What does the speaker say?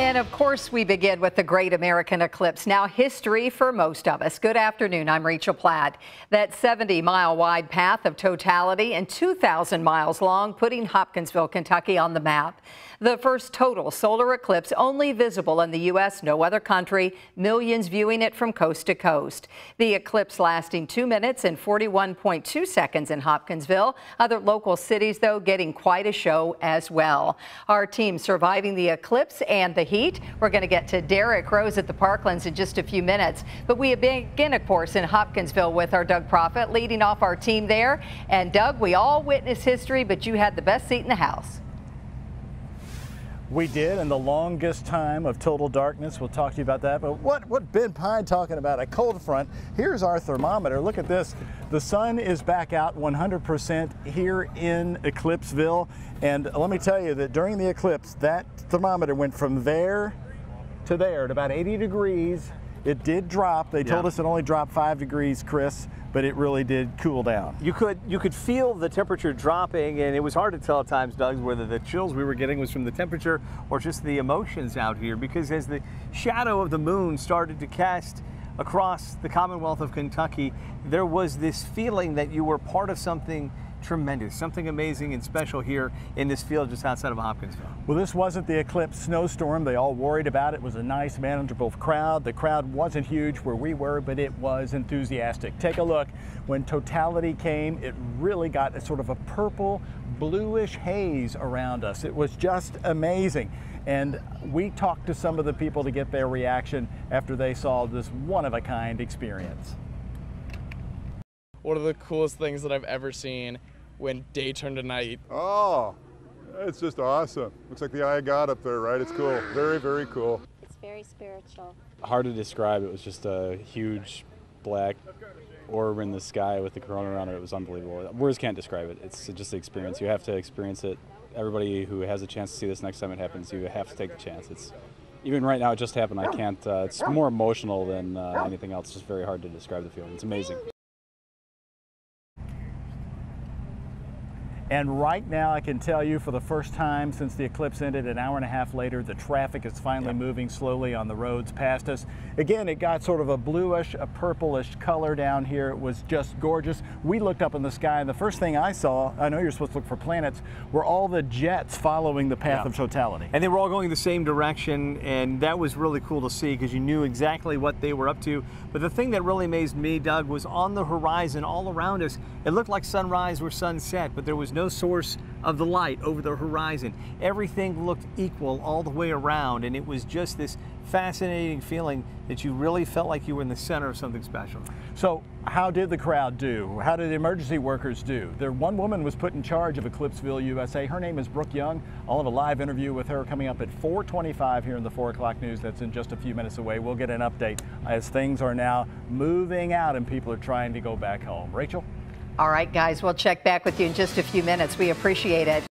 And of course, we begin with the Great American Eclipse, now history for most of us. Good afternoon, I'm Rachel Platt. That 70-mile wide path of totality and 2,000 miles long, putting Hopkinsville, Kentucky on the map. The first total solar eclipse only visible in the U.S., no other country, millions viewing it from coast to coast. The eclipse lasting 2 minutes and 41.2 seconds in Hopkinsville. Other local cities, though, getting quite a show as well. Our team surviving the eclipse and the heat. We're going to get to Derek Rose at the Parklands in just a few minutes. But we begin, of course, in Hopkinsville with our Doug Proffitt leading off our team there. And Doug, we all witnessed history, but you had the best seat in the house. We did, and the longest time of total darkness. We'll talk to you about that. But what Ben Pine talking about? A cold front. Here's our thermometer. Look at this. The sun is back out 100% here in Eclipseville. And let me tell you that during the eclipse, that thermometer went from there to there at about 80 degrees. It did drop. They told us it only dropped 5 degrees, Chris, but it really did cool down. You could feel the temperature dropping, and it was hard to tell at times, Doug, whether the chills we were getting was from the temperature or just the emotions out here, because as the shadow of the moon started to cast across the Commonwealth of Kentucky, there was this feeling that you were part of something tremendous, something amazing and special here in this field just outside of Hopkinsville. Well, this wasn't the eclipse snowstorm they all worried about. It was a nice, manageable crowd. The crowd wasn't huge where we were, but it was enthusiastic. Take a look. When totality came, it really got a sort of a purple, bluish haze around us. It was just amazing. And we talked to some of the people to get their reaction after they saw this one-of-a-kind experience. One of the coolest things that I've ever seen when day turned to night. Oh, it's just awesome. Looks like the eye of God up there, right? It's cool. Very, very cool. It's very spiritual. Hard to describe. It was just a huge black orb in the sky with the corona around it. It was unbelievable. Words can't describe it. It's just the experience. You have to experience it. Everybody who has a chance to see this next time it happens, you have to take the chance. It's even right now, it just happened. I can't. It's more emotional than anything else. It's just very hard to describe the feeling. It's amazing. And right now, I can tell you for the first time since the eclipse ended, an hour and a half later, the traffic is finally moving slowly on the roads past us. Again, it got sort of a bluish, a purplish color down here. It was just gorgeous. We looked up in the sky, and the first thing I saw, I know you're supposed to look for planets, were all the jets following the path of totality. And they were all going the same direction, and that was really cool to see because you knew exactly what they were up to. But the thing that really amazed me, Doug, was on the horizon all around us, it looked like sunrise or sunset, but there was no source of the light over the horizon. Everything looked equal all the way around, and it was just this fascinating feeling that you really felt like you were in the center of something special. So how did the crowd do? How did the emergency workers do? One woman was put in charge of Eclipseville, USA. Her name is Brooke Young. I'll have a live interview with her coming up at 4:25 here in the 4 o'clock news. That's in just a few minutes away. We'll get an update as things are now moving out and people are trying to go back home. Rachel? All right, guys, we'll check back with you in just a few minutes. We appreciate it.